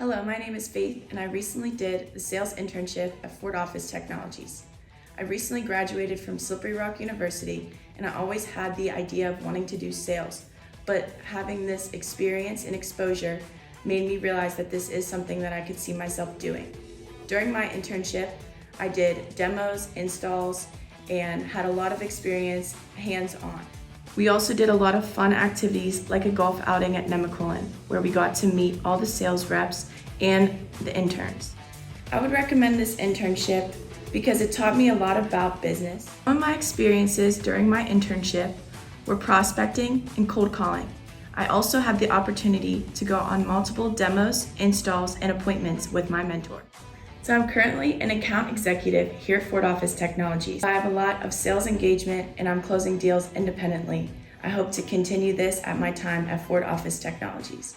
Hello, my name is Faith, and I recently did the sales internship at Ford Office Technologies. I recently graduated from Slippery Rock University, and I always had the idea of wanting to do sales, but having this experience and exposure made me realize that this is something that I could see myself doing. During my internship, I did demos, installs, and had a lot of experience hands-on. We also did a lot of fun activities like a golf outing at Nemacolin, where we got to meet all the sales reps and the interns. I would recommend this internship because it taught me a lot about business. Some of my experiences during my internship were prospecting and cold calling. I also had the opportunity to go on multiple demos, installs, and appointments with my mentor. So I'm currently an account executive here at Ford Office Technologies. I have a lot of sales engagement and I'm closing deals independently. I hope to continue this at my time at Ford Office Technologies.